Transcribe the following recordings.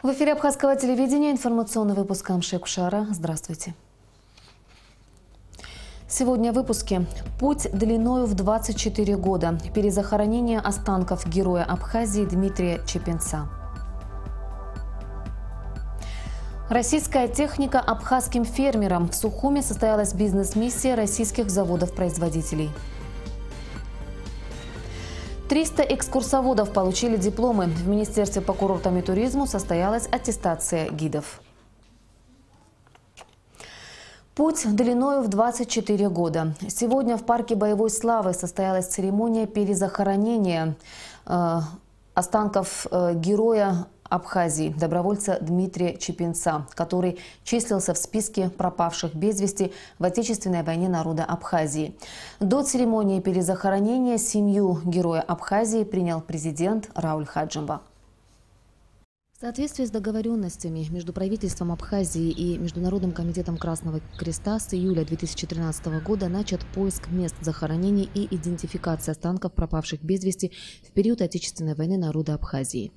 В эфире Абхазского телевидения информационный выпуск Амшек-Шара. Здравствуйте. Сегодня в выпуске. Путь длиною в 24 года. Перезахоронение останков героя Абхазии Дмитрия Чепенца. Российская техника абхазским фермерам. В Сухуме состоялась бизнес-миссия российских заводов-производителей. 300 экскурсоводов получили дипломы. В Министерстве по курортам и туризму состоялась аттестация гидов. Путь длиною в 24 года. Сегодня в парке боевой славы состоялась церемония перезахоронения останков героя Абхазии, добровольца Дмитрия Чепенца, который числился в списке пропавших без вести в Отечественной войне народа Абхазии. До церемонии перезахоронения семью героя Абхазии принял президент Рауль Хаджимба. В соответствии с договоренностями между правительством Абхазии и Международным комитетом Красного Креста с июля 2013 года начат поиск мест захоронений и идентификация останков пропавших без вести в период Отечественной войны народа Абхазии.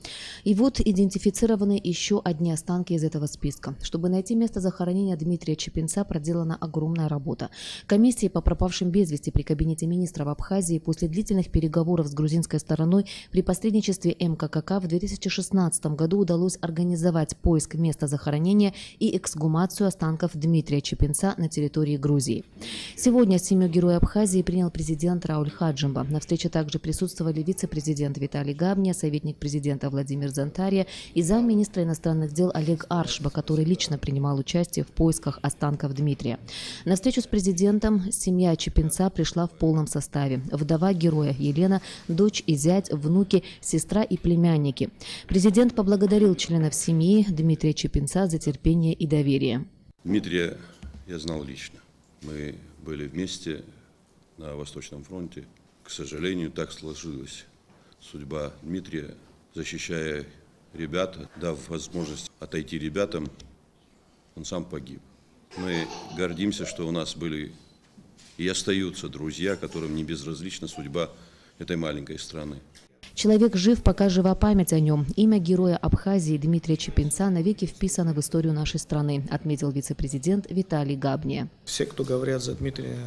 И вот идентифицированы еще одни останки из этого списка. Чтобы найти место захоронения Дмитрия Чепенца, проделана огромная работа. Комиссии по пропавшим без вести при Кабинете министров Абхазии после длительных переговоров с грузинской стороной при посредничестве МККК в 2016 году удалось организовать поиск места захоронения и эксгумацию останков Дмитрия Чепенца на территории Грузии. Сегодня семью героя Абхазии принял президент Рауль Хаджимба. На встрече также присутствовали вице-президент Виталий Габния, советник президента Владимир Зантария и замминистра иностранных дел Олег Аршба, который лично принимал участие в поисках останков Дмитрия. На встречу с президентом семья Чепенца пришла в полном составе. Вдова героя Елена, дочь и зять, внуки, сестра и племянники. Президент поблагодарил членов семьи Дмитрия Чепенца за терпение и доверие. Дмитрия я знал лично. Мы были вместе на Восточном фронте. К сожалению, так сложилась судьба Дмитрия. Защищая ребят, дав возможность отойти ребятам, он сам погиб. Мы гордимся, что у нас были и остаются друзья, которым не безразлична судьба этой маленькой страны. Человек жив, пока жива память о нем. Имя героя Абхазии Дмитрия Чепенца навеки вписано в историю нашей страны, отметил вице-президент Виталий Габния. Все, кто говорят за Дмитрия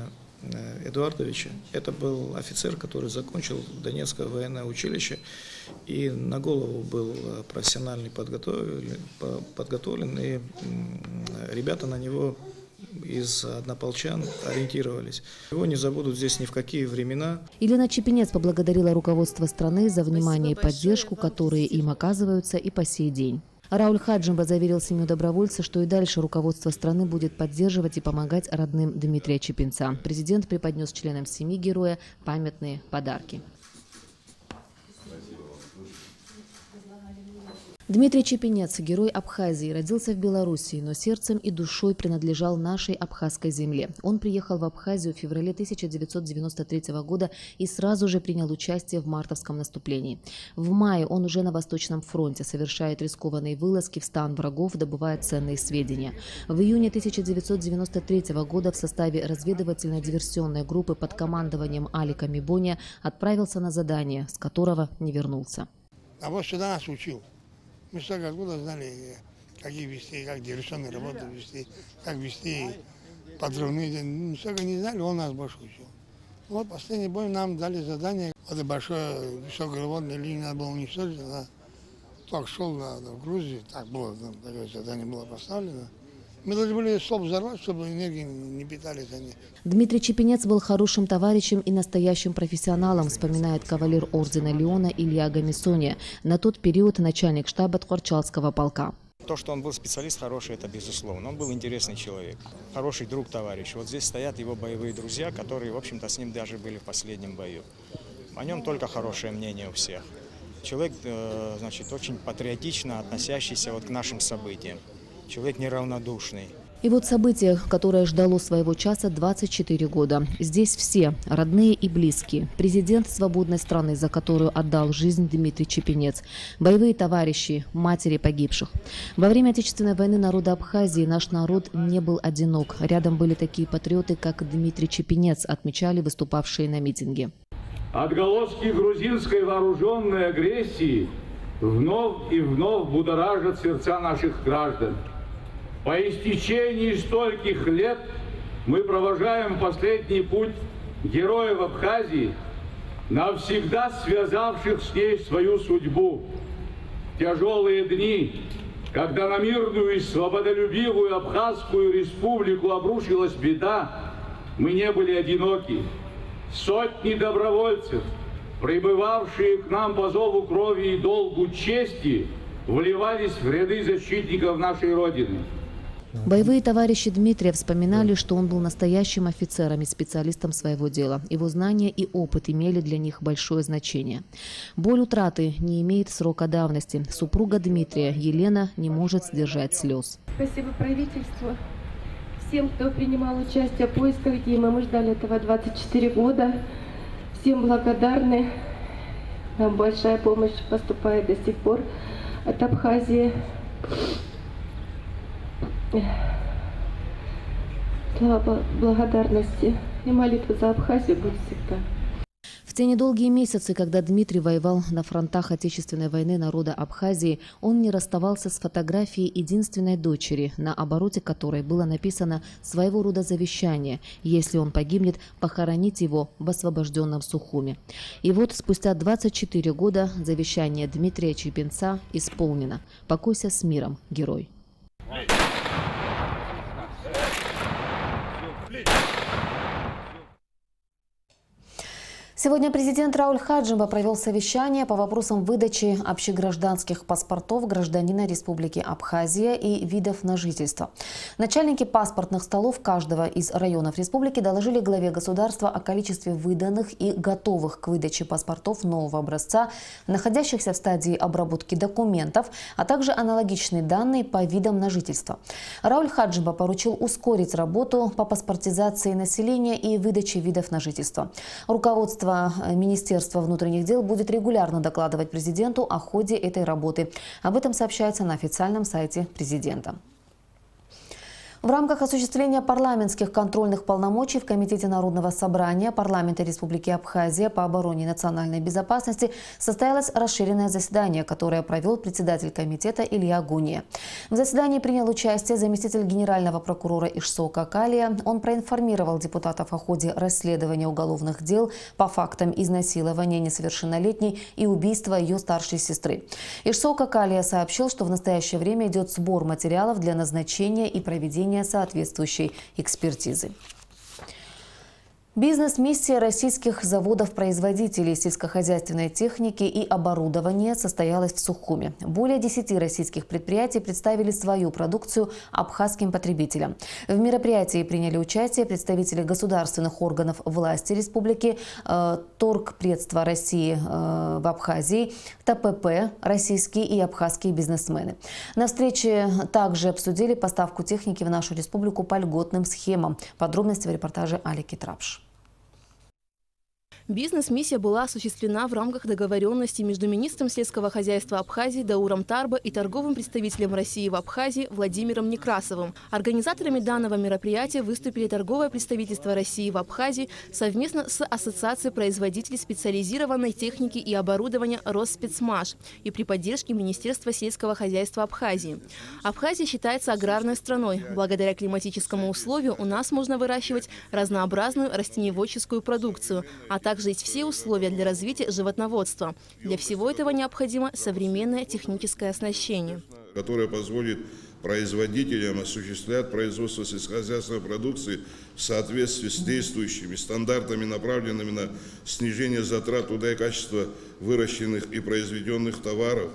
Эдуардовича, это был офицер, который закончил Донецкое военное училище и на голову был профессионально подготовлен, и ребята на него из однополчан ориентировались. Его не забудут здесь ни в какие времена. Елена Чепенец поблагодарила руководство страны за внимание и поддержку, которые им оказываются и по сей день. Рауль Хаджимба заверил семью добровольца, что и дальше руководство страны будет поддерживать и помогать родным Дмитрия Чепенца. Президент преподнес членам семьи героя памятные подарки. Дмитрий Чепенец, герой Абхазии, родился в Белоруссии, но сердцем и душой принадлежал нашей абхазской земле. Он приехал в Абхазию в феврале 1993 года и сразу же принял участие в мартовском наступлении. В мае он уже на Восточном фронте совершает рискованные вылазки в стан врагов, добывая ценные сведения. В июне 1993 года в составе разведывательно-диверсионной группы под командованием Алика Мибония отправился на задание, с которого не вернулся. А вот сюда нас учил. Мы столько откуда знали, какие вести, как диверсионные работы вести, как вести подрывные. Мы столько не знали, он нас больше учил. Вот последний бой нам дали задание. Это большое высоковольтная линия надо было уничтожить. Она только шел в Грузию, так было, такое задание было поставлено. Мы должны были столб взорвать, чтобы энергии не питались они. Дмитрий Чепенец был хорошим товарищем и настоящим профессионалом, вспоминает кавалер ордена Леона Илья Гамисония, на тот период начальник штаба Тхорчалского полка. То, что он был специалист хороший, это безусловно. Он был интересный человек, хороший друг, товарищ. Вот здесь стоят его боевые друзья, которые, в общем-то, с ним даже были в последнем бою. О нем только хорошее мнение у всех. Человек, значит, очень патриотично относящийся вот к нашим событиям. Человек неравнодушный. И вот событие, которое ждало своего часа 24 года. Здесь все, родные и близкие. Президент свободной страны, за которую отдал жизнь Дмитрий Чепенец. Боевые товарищи, матери погибших. Во время Отечественной войны народа Абхазии наш народ не был одинок. Рядом были такие патриоты, как Дмитрий Чепенец, отмечали выступавшие на митинге. Отголоски грузинской вооруженной агрессии вновь и вновь будоражат сердца наших граждан. По истечении стольких лет мы провожаем последний путь героев Абхазии, навсегда связавших с ней свою судьбу. В тяжелые дни, когда на мирную и свободолюбивую Абхазскую республику обрушилась беда, мы не были одиноки. Сотни добровольцев, прибывавшие к нам по зову крови и долгу чести, вливались в ряды защитников нашей Родины. Боевые товарищи Дмитрия вспоминали, что он был настоящим офицером и специалистом своего дела. Его знания и опыт имели для них большое значение. Боль утраты не имеет срока давности. Супруга Дмитрия, Елена, не может сдержать слез. Спасибо правительству, всем, кто принимал участие в поисках Димы. Мы ждали этого 24 года. Всем благодарны. Нам большая помощь поступает до сих пор от Абхазии. Слава благодарности и молитва за Абхазию будет всегда. В те недолгие месяцы, когда Дмитрий воевал на фронтах Отечественной войны народа Абхазии, он не расставался с фотографией единственной дочери, на обороте которой было написано своего рода завещание: если он погибнет, похоронить его в освобожденном Сухуми. И вот спустя 24 года завещание Дмитрия Чепинца исполнено. Покойся с миром, герой. Сегодня президент Рауль Хаджимба провел совещание по вопросам выдачи общегражданских паспортов гражданина Республики Абхазия и видов на жительство. Начальники паспортных столов каждого из районов республики доложили главе государства о количестве выданных и готовых к выдаче паспортов нового образца, находящихся в стадии обработки документов, а также аналогичные данные по видам на жительство. Рауль Хаджимба поручил ускорить работу по паспортизации населения и выдаче видов на жительство. Руководство Министерства внутренних дел будет регулярно докладывать президенту о ходе этой работы. Об этом сообщается на официальном сайте президента. В рамках осуществления парламентских контрольных полномочий в Комитете Народного собрания парламента Республики Абхазия по обороне и национальной безопасности состоялось расширенное заседание, которое провел председатель комитета Илья Гуния. В заседании принял участие заместитель генерального прокурора Ишсока Акалия. Он проинформировал депутатов о ходе расследования уголовных дел по фактам изнасилования несовершеннолетней и убийства ее старшей сестры. Ишсок Акалия сообщил, что в настоящее время идет сбор материалов для назначения и проведения соответствующей экспертизы. Бизнес-миссия российских заводов-производителей сельскохозяйственной техники и оборудования состоялась в Сухуми. Более 10 российских предприятий представили свою продукцию абхазским потребителям. В мероприятии приняли участие представители государственных органов власти республики, Торгпредства России в Абхазии, ТПП, российские и абхазские бизнесмены. На встрече также обсудили поставку техники в нашу республику по льготным схемам. Подробности в репортаже Алики Трапш. Бизнес-миссия была осуществлена в рамках договоренности между министром сельского хозяйства Абхазии Дауром Тарбо и торговым представителем России в Абхазии Владимиром Некрасовым. Организаторами данного мероприятия выступили торговое представительство России в Абхазии совместно с Ассоциацией производителей специализированной техники и оборудования Росспецмаш и при поддержке Министерства сельского хозяйства Абхазии. Абхазия считается аграрной страной. Благодаря климатическому условию у нас можно выращивать разнообразную растениеводческую продукцию, а также есть все условия для развития животноводства. Для всего этого необходимо современное техническое оснащение, которое позволит производителям осуществлять производство сельскохозяйственной продукции в соответствии с действующими стандартами, направленными на снижение затрат труда и качества выращенных и произведенных товаров,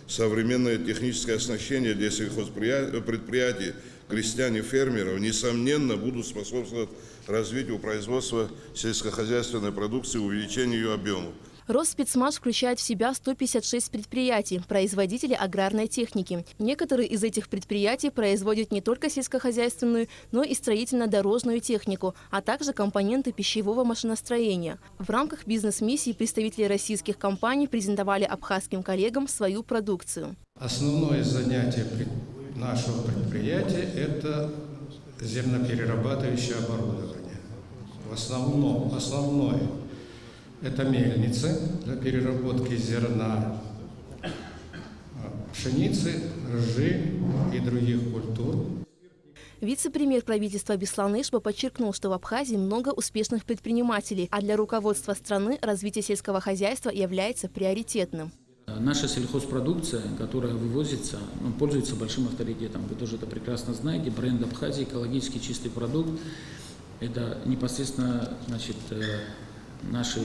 современное техническое оснащение для сельхозпредприятий, крестьян и фермеров, несомненно, будут способствовать развитию производства сельскохозяйственной продукции и увеличению ее объемов. Росспецмаш включает в себя 156 предприятий, производителей аграрной техники. Некоторые из этих предприятий производят не только сельскохозяйственную, но и строительно-дорожную технику, а также компоненты пищевого машиностроения. В рамках бизнес-миссии представители российских компаний презентовали абхазским коллегам свою продукцию. Основное занятие нашего предприятия – это зерноперерабатывающее оборудование. Основное – это мельницы для переработки зерна, пшеницы, ржи и других культур. Вице-премьер правительства Беслан Ишба подчеркнул, что в Абхазии много успешных предпринимателей, а для руководства страны развитие сельского хозяйства является приоритетным. Наша сельхозпродукция, которая вывозится, пользуется большим авторитетом. Вы тоже это прекрасно знаете. Бренд Абхазии, экологически чистый продукт. Это непосредственно, значит, наши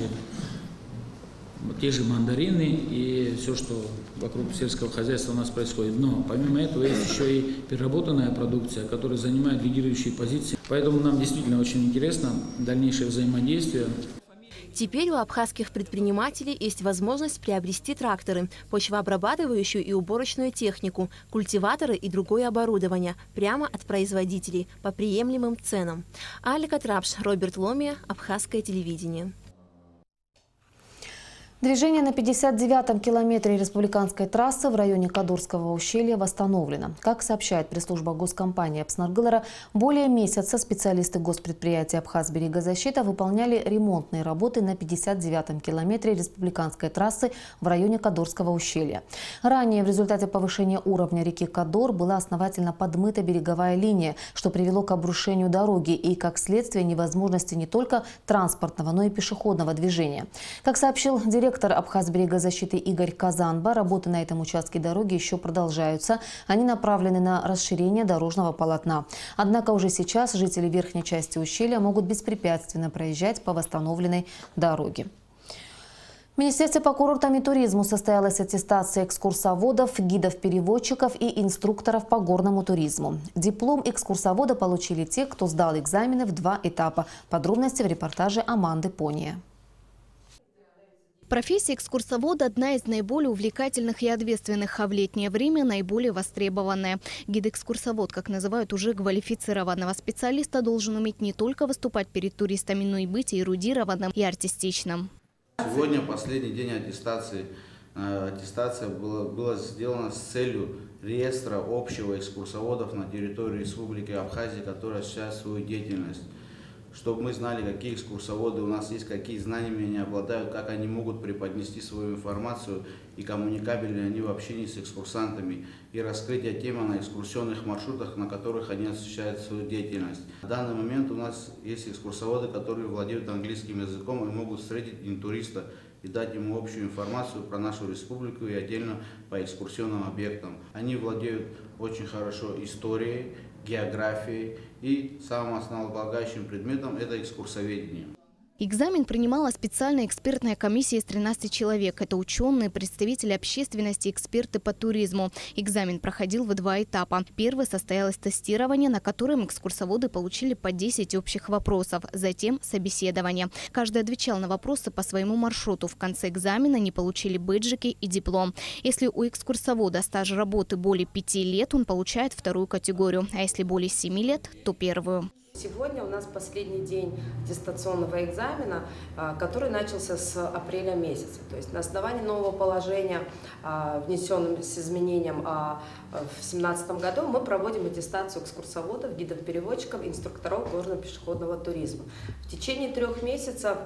те же мандарины и все, что вокруг сельского хозяйства у нас происходит. Но помимо этого есть еще и переработанная продукция, которая занимает лидирующие позиции. Поэтому нам действительно очень интересно дальнейшее взаимодействие. Теперь у абхазских предпринимателей есть возможность приобрести тракторы, почвообрабатывающую и уборочную технику, культиваторы и другое оборудование прямо от производителей по приемлемым ценам. Алика Трапш, Роберт Ломия, Абхазское телевидение. Движение на 59-м километре республиканской трассы в районе Кадорского ущелья восстановлено. Как сообщает пресс-служба госкомпании Апснаргылара, более месяца специалисты госпредприятия «Абхазберегозащита» выполняли ремонтные работы на 59-м километре республиканской трассы в районе Кадорского ущелья. Ранее в результате повышения уровня реки Кадор была основательно подмыта береговая линия, что привело к обрушению дороги и, как следствие, невозможности не только транспортного, но и пешеходного движения. Как сообщил директор Абхазберегозащиты Игорь Казанба, работы на этом участке дороги еще продолжаются. Они направлены на расширение дорожного полотна. Однако уже сейчас жители верхней части ущелья могут беспрепятственно проезжать по восстановленной дороге. В Министерстве по курортам и туризму состоялась аттестация экскурсоводов, гидов-переводчиков и инструкторов по горному туризму. Диплом экскурсовода получили те, кто сдал экзамены в 2 этапа. Подробности в репортаже Аманды Пония. Профессия экскурсовода – одна из наиболее увлекательных и ответственных, а в летнее время наиболее востребованная. Гид-экскурсовод, как называют уже квалифицированного специалиста, должен уметь не только выступать перед туристами, но и быть эрудированным и артистичным. Сегодня последний день аттестации. Аттестация была сделана с целью реестра общего экскурсоводов на территории Республики Абхазия, которая осуществляет свою деятельность. Чтобы мы знали, какие экскурсоводы у нас есть, какие знаниями они обладают, как они могут преподнести свою информацию и коммуникабельны они в общении с экскурсантами, и раскрытие темы на экскурсионных маршрутах, на которых они осуществляют свою деятельность. В данный момент у нас есть экскурсоводы, которые владеют английским языком и могут встретить интуриста и дать ему общую информацию про нашу республику и отдельно по экскурсионным объектам. Они владеют очень хорошо историей, географией и самым основополагающим предметом – это экскурсоведение. Экзамен принимала специальная экспертная комиссия из 13 человек. Это ученые, представители общественности, эксперты по туризму. Экзамен проходил в 2 этапа. Первый состоялось тестирование, на котором экскурсоводы получили по 10 общих вопросов. Затем собеседование. Каждый отвечал на вопросы по своему маршруту. В конце экзамена они получили бейджики и диплом. Если у экскурсовода стаж работы более 5 лет, он получает 2-ю категорию. А если более 7 лет, то 1-ю. Сегодня у нас последний день аттестационного экзамена, который начался с апреля месяца. То есть на основании нового положения, внесенным с изменением в 2017 году, мы проводим аттестацию экскурсоводов, гидов-переводчиков, инструкторов горно-пешеходного туризма. В течение 3 месяцев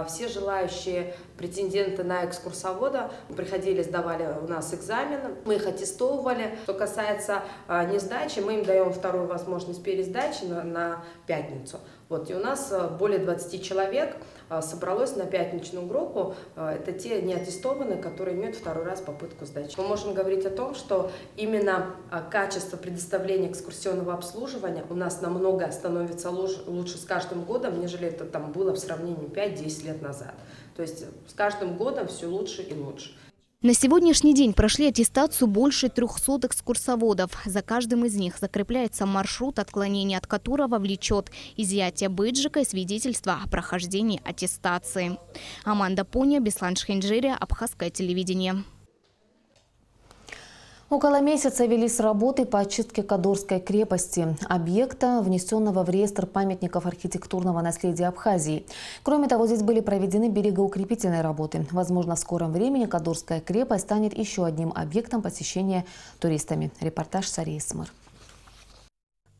все желающие претенденты на экскурсовода приходили, сдавали у нас экзамены, мы их аттестовывали. Что касается несдачи, мы им даем 2-ю возможность пересдачи на пятницу. Вот, и у нас более 20 человек собралось на пятничную группу. Это те неаттестованные, которые имеют 2-й раз попытку сдачи. Мы можем говорить о том, что именно качество предоставления экскурсионного обслуживания у нас намного становится лучше с каждым годом, нежели это там было в сравнении 5-10 лет назад. То есть с каждым годом все лучше и лучше. На сегодняшний день прошли аттестацию больше 300 экскурсоводов. За каждым из них закрепляется маршрут, отклонение от которого влечет изъятие бейджика и свидетельство о прохождении аттестации. Аманда Пония, Беслан Шхенджирия, Абхазское телевидение. Около месяца велись работы по очистке Кадорской крепости, объекта, внесенного в реестр памятников архитектурного наследия Абхазии. Кроме того, здесь были проведены берегоукрепительные работы. Возможно, в скором времени Кадорская крепость станет еще одним объектом посещения туристами. Репортаж Сари Исмар.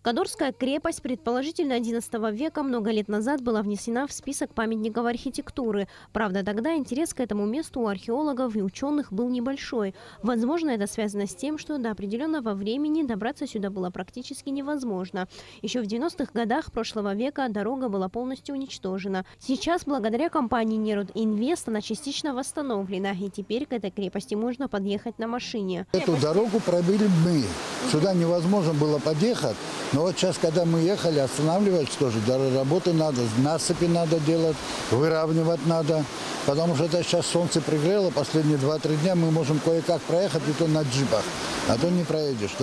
Кадорская крепость, предположительно XI века, много лет назад была внесена в список памятников архитектуры. Правда, тогда интерес к этому месту у археологов и ученых был небольшой. Возможно, это связано с тем, что до определенного времени добраться сюда было практически невозможно. Еще в 90-х годах прошлого века дорога была полностью уничтожена. Сейчас, благодаря компании «Нерод Инвест», она частично восстановлена, и теперь к этой крепости можно подъехать на машине. Эту дорогу пробили мы. Сюда невозможно было подъехать. Но вот сейчас, когда мы ехали, останавливались тоже. Работы надо, насыпи надо делать, выравнивать надо. Потому что это сейчас солнце пригрело, последние 2-3 дня мы можем кое-как проехать, и то на джипах. А то не проедешь.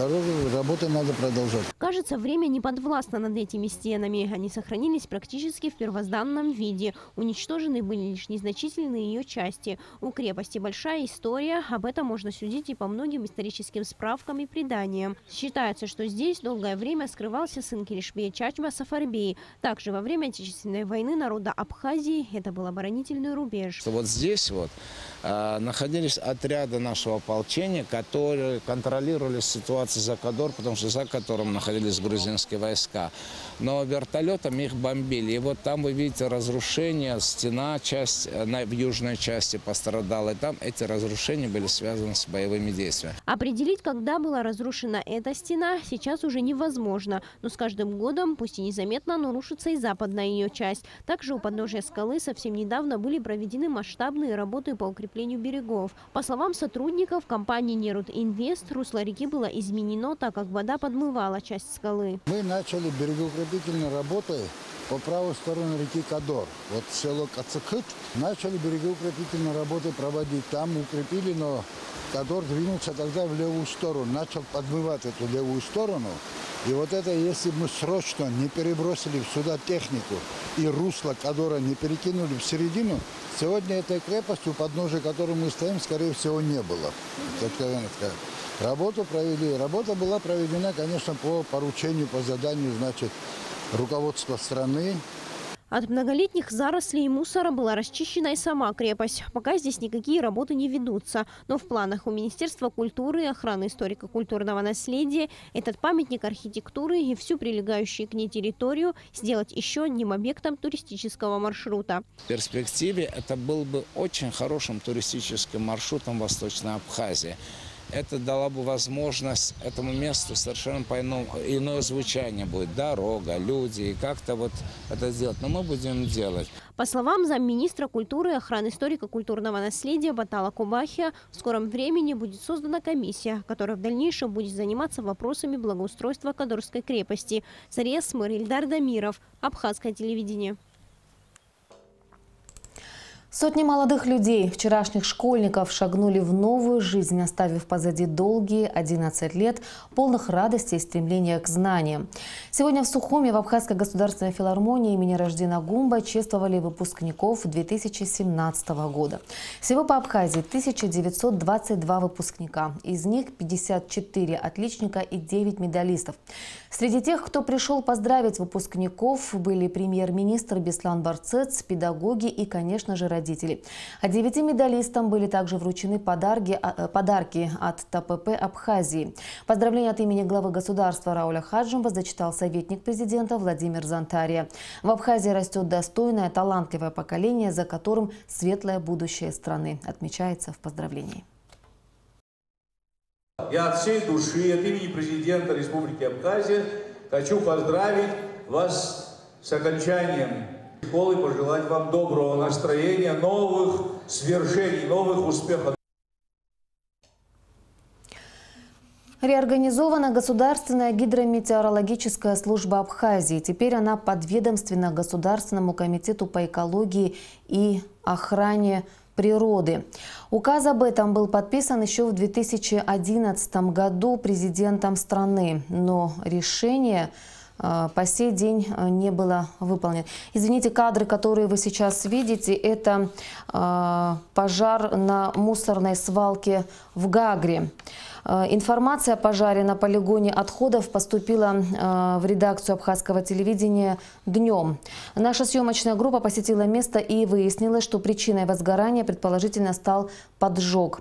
Работы надо продолжать. Кажется, время не подвластно над этими стенами. Они сохранились практически в первозданном виде. Уничтожены были лишь незначительные ее части. У крепости большая история. Об этом можно судить и по многим историческим справкам и преданиям. Считается, что здесь долгое время скрывался сын Килишбея Чачба Сафарбей. Также во время Отечественной войны народа Абхазии это был оборонительный рубеж. Вот здесь вот находились отряды нашего ополчения, которые контролировали ситуацию за Кадор, потому что за Кадором находились грузинские войска. Но вертолетами их бомбили. И вот там вы видите разрушения, стена, часть в южной части пострадала. И там эти разрушения были связаны с боевыми действиями. Определить, когда была разрушена эта стена, сейчас уже невозможно. Но с каждым годом, пусть и незаметно, но рушится и западная ее часть. Также у подножия скалы совсем недавно были проведены масштабные работы по укреплению берегов. По словам сотрудников компании «Нерод Инвест», русло реки было изменено, так как вода подмывала часть скалы. Мы начали берегоукрепительные работы по правой стороне реки Кадор. Вот село Кацыкыт. Начали берегоукрепительные работы проводить. Там укрепили, но Кадор двинулся тогда в левую сторону. Начал подмывать эту левую сторону. И вот это, если мы срочно не перебросили сюда технику и русло Кадора не перекинули в середину, сегодня этой крепости, у подножия которой мы стоим, скорее всего, не было. Работу провели. Работа была проведена, конечно, по поручению, по заданию, значит, руководства страны. От многолетних зарослей и мусора была расчищена и сама крепость. Пока здесь никакие работы не ведутся. Но в планах у Министерства культуры и охраны историко-культурного наследия этот памятник архитектуры и всю прилегающую к ней территорию сделать еще одним объектом туристического маршрута. В перспективе это был бы очень хорошим туристическим маршрутом Восточной Абхазии. Это дало бы возможность этому месту совершенно иное звучание будет. Дорога, люди, и как-то вот это сделать. Но мы будем делать. По словам замминистра культуры и охраны историко-культурного наследия Батала Кубахия, в скором времени будет создана комиссия, которая в дальнейшем будет заниматься вопросами благоустройства Кадорской крепости. Сарьес Мэр Ильдар Дамиров, Абхазское телевидение. Сотни молодых людей, вчерашних школьников, шагнули в новую жизнь, оставив позади долгие 11 лет, полных радости и стремления к знаниям. Сегодня в Сухуми в Абхазской государственной филармонии имени Раждина Гумба чествовали выпускников 2017 года. Всего по Абхазии 1922 выпускника, из них 54 отличника и 9 медалистов. Среди тех, кто пришел поздравить выпускников, были премьер-министр Беслан Барцец, педагоги и, конечно же, родители. А 9 медалистам были также вручены подарки от ТПП Абхазии. Поздравления от имени главы государства Рауля Хаджимова зачитал советник президента Владимир Зантария. В Абхазии растет достойное, талантливое поколение, за которым светлое будущее страны, отмечается в поздравлении. Я от всей души, от имени президента Республики Абхазия хочу поздравить вас с окончанием школы, пожелать вам доброго настроения, новых свершений, новых успехов. Реорганизована Государственная гидрометеорологическая служба Абхазии. Теперь она подведомственна Государственному комитету по экологии и охране природы. Указ об этом был подписан еще в 2011 году президентом страны, но решение по сей день не было выполнено. Извините, кадры, которые вы сейчас видите, это пожар на мусорной свалке в Гагре. Информация о пожаре на полигоне отходов поступила в редакцию абхазского телевидения днем. Наша съемочная группа посетила место и выяснила, что причиной возгорания предположительно стал поджог.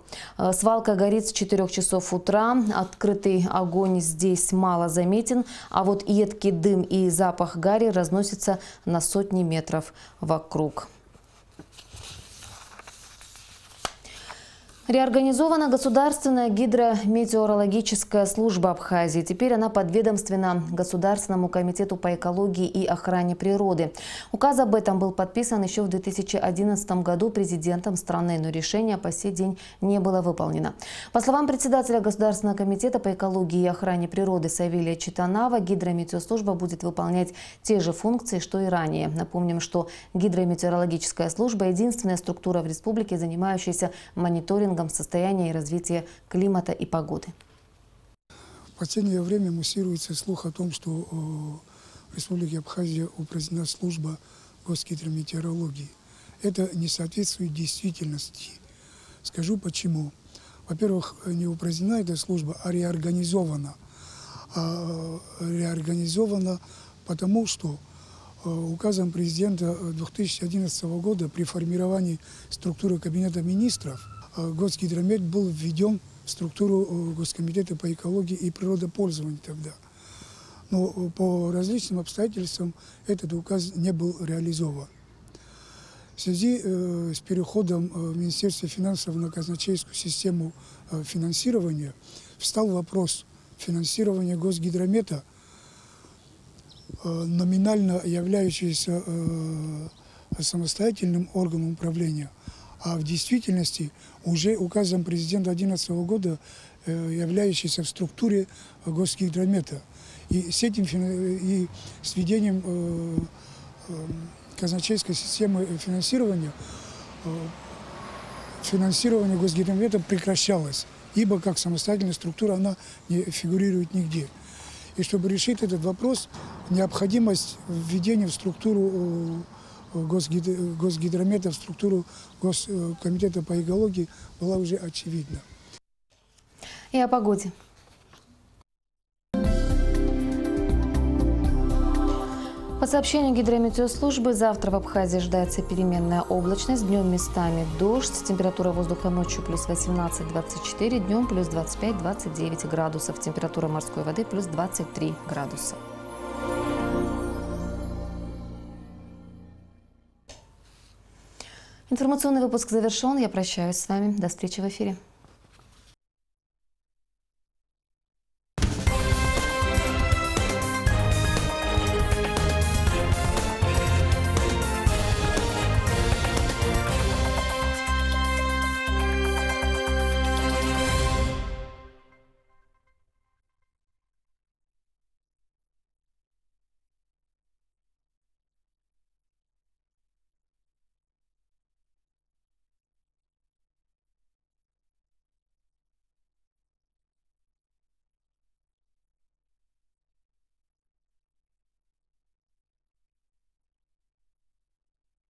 Свалка горит с 4 часов утра. Открытый огонь здесь мало заметен, а вот едкий дым и запах гари разносятся на сотни метров вокруг. Реорганизована государственная гидрометеорологическая служба Абхазии. Теперь она подведомственна Государственному комитету по экологии и охране природы. Указ об этом был подписан еще в 2011 году президентом страны, но решение по сей день не было выполнено. По словам председателя Государственного комитета по экологии и охране природы Савелия Читанава, гидрометеослужба будет выполнять те же функции, что и ранее. Напомним, что гидрометеорологическая служба – единственная структура в республике, занимающаяся мониторингом состояния и развития климата и погоды. В последнее время муссируется слух о том, что в Республике Абхазия упразднена служба госгидрометеорологии. Это не соответствует действительности. Скажу почему. Во-первых, не упразднена эта служба, а реорганизована. Реорганизована потому, что указом президента 2011 года при формировании структуры Кабинета министров Госгидромет был введен в структуру Госкомитета по экологии и природопользованию тогда. Но по различным обстоятельствам этот указ не был реализован. В связи с переходом Министерства финансов на казначейскую систему финансирования встал вопрос финансирования Госгидромета, номинально являющийся самостоятельным органом управления, а в действительности уже указом президента 2011 года являющийся в структуре Госгидромета. И с этим и с введением казначейской системы финансирования Госгидромета прекращалось, ибо как самостоятельная структура она не фигурирует нигде. И чтобы решить этот вопрос, необходимость введения в структуру Госгидромета, в структуру Госкомитета по экологии была уже очевидна. И о погоде. По сообщению гидрометеослужбы, завтра в Абхазии ожидается переменная облачность, днем местами дождь, температура воздуха ночью плюс 18-24, днем плюс 25-29 градусов, температура морской воды плюс 23 градуса. Информационный выпуск завершен. Я прощаюсь с вами. До встречи в эфире.